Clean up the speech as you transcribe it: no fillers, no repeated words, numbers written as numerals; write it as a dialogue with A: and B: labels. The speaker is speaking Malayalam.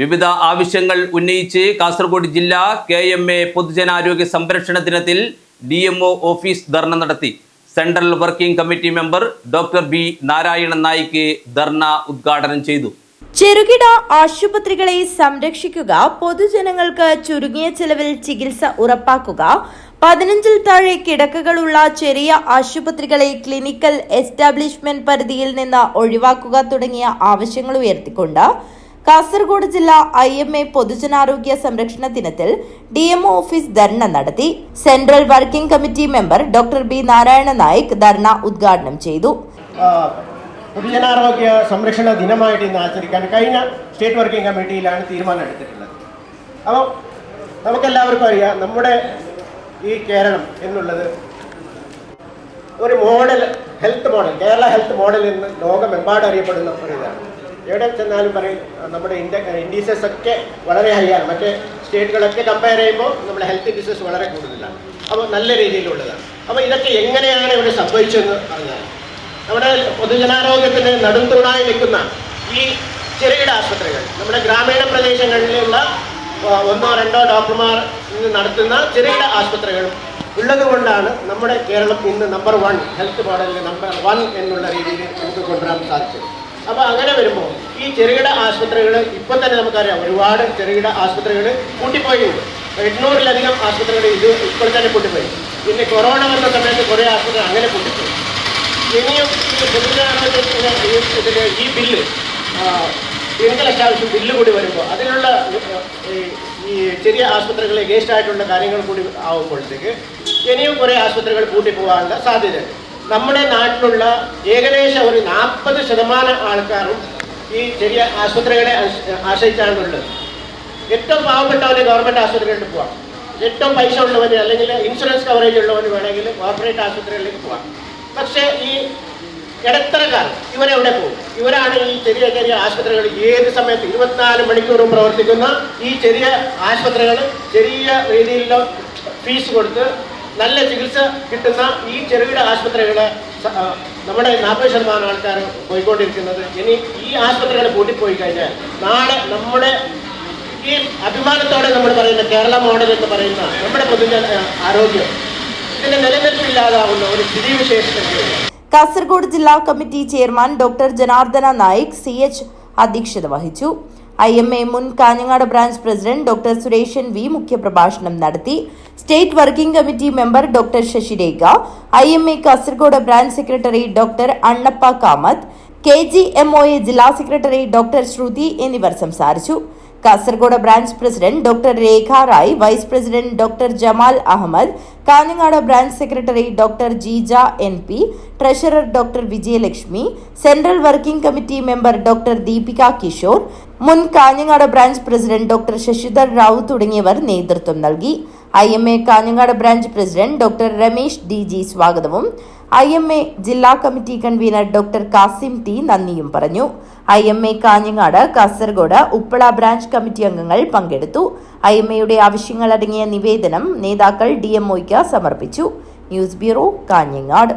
A: വിവിധ ആവശ്യങ്ങൾ ഉന്നയിച്ച് കാസർഗോഡ് ജില്ലാ KMA പൊതുജനാരോഗ്യ സംരക്ഷണ ദിനത്തിൽ DMO ഓഫീസ് ധർണ നടത്തി. Central working committee member doctor B Narayanan Naik dharna ഉദ്ഘാടനം ചെയ്തു.
B: ചെറുകിട ആശുപത്രികളെ സംരക്ഷിക്കുക, പൊതുജനങ്ങൾക്ക് ചുരുങ്ങിയ ചെലവിൽ ചികിത്സ ഉറപ്പാക്കുക, 15-ൽ താഴെ കിടക്കകളുള്ള ചെറിയ ആശുപത്രികളെ ക്ലിനിക്കൽ എസ്റ്റാബ്ലിഷ്മെന്റ് പരിധിയിൽ നിന്ന് ഒഴിവാക്കുക തുടങ്ങിയ ആവശ്യങ്ങൾ ഉയർത്തിക്കൊണ്ട് കാസർഗോഡ് ജില്ലാ IMA പൊതുജനാരോഗ്യ സംരക്ഷണ ദിനത്തിൽ DMO ഓഫീസ് ധർണ നടത്തി. Central working committee member doctor B Narayanan Naik dharna ഉദ്ഘാടനം ചെയ്തു.
C: പൊതുജനാരോഗ്യ സംരക്ഷണ ദിനമായിട്ട് ഇന്ന് ആചരിക്കാൻ കഴിഞ്ഞ സ്റ്റേറ്റ് വർക്കിംഗ് കമ്മിറ്റിയിലാണ് തീരുമാനം എടുത്തിട്ടുള്ളത്. അപ്പോൾ നമുക്കെല്ലാവർക്കും അറിയാം, നമ്മുടെ ഈ കേരളം എന്നുള്ളത് ഒരു model health model, Kerala health model എന്ന് ലോകമെമ്പാടും അറിയപ്പെടുന്ന ഒരു ഇതാണ്. എവിടെ ചെന്നാലും പറയും നമ്മുടെ ഇൻഡീസസ് ഒക്കെ വളരെ ഹൈ ആണ്. മറ്റേ സ്റ്റേറ്റുകളൊക്കെ കമ്പയർ ചെയ്യുമ്പോൾ നമ്മുടെ ഹെൽത്ത് ഇൻഡീസസ് വളരെ കൂടുതലാണ്. അപ്പോൾ നല്ല രീതിയിലുള്ളതാണ്. അപ്പോൾ ഇതൊക്കെ എങ്ങനെയാണ് ഇവിടെ സംഭവിച്ചതെന്ന് പറഞ്ഞാൽ, നമ്മുടെ പൊതുജനാരോഗ്യത്തിന് നെടുംതൂണായി നിൽക്കുന്ന ഈ ചെറുകിട ആശുപത്രികൾ, നമ്മുടെ ഗ്രാമീണ പ്രദേശങ്ങളിലുള്ള 1-2 ഡോക്ടർമാർ ഇന്ന് നടത്തുന്ന ചെറുകിട ആശുപത്രികളും ഉള്ളത് കൊണ്ടാണ് നമ്മുടെ കേരളം ഇന്ന് നമ്പർ 1 ഹെൽത്ത് മോഡലിൽ നമ്പർ 1 എന്നുള്ള രീതിയിൽ നമുക്ക് കൊണ്ടുവരാൻ സാധിച്ചത്. അപ്പോൾ അങ്ങനെ വരുമ്പോൾ ഈ ചെറുകിട ആശുപത്രികൾ ഇപ്പോൾ തന്നെ നമുക്കറിയാം, ഒരുപാട് ചെറുകിട ആശുപത്രികൾ കൂട്ടിപ്പോയിട്ടുണ്ട്. 800-ലധികം ആശുപത്രികൾ ഇപ്പോൾ തന്നെ കൂട്ടിപ്പോയി. പിന്നെ കൊറോണ വന്ന സമയത്ത് കുറേ ആശുപത്രികൾ അങ്ങനെ കൂട്ടിപ്പോയി. ഇനിയും ഈ പൊതുജനാരോഗ്യത്തിന് ഈ ബില്ല്, ക്ലിനിക്കൽ എസ്റ്റാബ്ലിഷ്മെന്റ് ബില്ല് കൂടി വരുമ്പോൾ അതിനുള്ള ഈ ചെറിയ ആശുപത്രികളെ വേസ്റ്റ് ആയിട്ടുള്ള കാര്യങ്ങൾ കൂടി ആവുമ്പോഴത്തേക്ക് ഇനിയും കുറേ ആശുപത്രികൾ കൂട്ടിപ്പോകാനുള്ള സാധ്യതയുണ്ട്. നമ്മുടെ നാട്ടിലുള്ള ഏകദേശം ഒരു 40% ആൾക്കാരും ഈ ചെറിയ ആശുപത്രികളെ ആശ്രയിച്ചാണുള്ളത്. ഏറ്റവും പാവപ്പെട്ടവന് ഗവൺമെൻറ് ആശുപത്രികളിൽ പോവാം, ഏറ്റവും പൈസ ഉള്ളവന് അല്ലെങ്കിൽ ഇൻഷുറൻസ് കവറേജ് ഉള്ളവന് വേണമെങ്കിൽ കോർപ്പറേറ്റ് ആശുപത്രികളിലേക്ക് പോവാം. പക്ഷേ ഈ ഇടത്തരക്കാർ ഇവരെവിടെ പോകും? ഇവരാണ് ഈ ചെറിയ ചെറിയ ആശുപത്രികൾ, ഏത് സമയത്ത് 24 മണിക്കൂറും പ്രവർത്തിക്കുന്ന ഈ ചെറിയ ആശുപത്രികൾ, ചെറിയ രീതിയിലുള്ള ഫീസ് കൊടുത്ത് നല്ല ചികിത്സ കിട്ടുന്ന ഈ ചെറുകിട ആശുപത്രികളെ നമ്മുടെ 40% ആൾക്കാർ പോയിക്കൊണ്ടിരിക്കുന്നത്. ഇനി ഈ ആശുപത്രികൾ കൂട്ടിപ്പോയി കഴിഞ്ഞാൽ നാളെ നമ്മുടെ ഈ അഭിമാനത്തോടെ നമ്മൾ പറയുന്ന കേരള മോഡൽ എന്ന് പറയുന്ന നമ്മുടെ പൊതുജന ആരോഗ്യം ഇതിന്റെ നിലനിൽപ്പില്ലാതാവുന്ന ഒരു സ്ഥിതിവിശേഷത്തിലേക്ക്.
B: കാസർഗോഡ് ജില്ലാ committee chairman doctor Janardhana Naik CH അധ്യക്ഷത വഹിച്ചു. IMA മുൻ Kanhangad branch president doctor Sureshan V മുഖ്യപ്രഭാഷണം നടത്തി. State working committee member doctor Sasirekha, IMA Kasaragod branch secretary doctor Annappa Kamath, KGMOA ജില്ലാ സെക്രട്ടറി ഡോക്ടർ ശ്രുതി എന്നിവർ സംസാരിച്ചു. Kasaragod branch president doctor Rekha Rai, vice president doctor Jamal Ahmed, Kanhangad branch secretary doctor Jeeja NP, treasurer doctor Vijayalakshmi, central working committee member doctor Deepika Kishore, മുൻ Kanhangad branch president doctor Sasidhar Rao തുടങ്ങിയവർ നേതൃത്വം നൽകി. IMA Kanhangad branch president doctor Ramesh DG സ്വാഗതവും IMA ജില്ലാ committee convener doctor Kasim T നന്ദിയും പറഞ്ഞു. IMA Kanhangad, Kasaragod, Uppala branch committee അംഗങ്ങൾ പങ്കെടുത്തു. IMAയുടെ ആവശ്യങ്ങളടങ്ങിയ നിവേദനം നേതാക്കൾ DMOയ്ക്ക് സമർപ്പിച്ചു. News bureau, Kanhangad.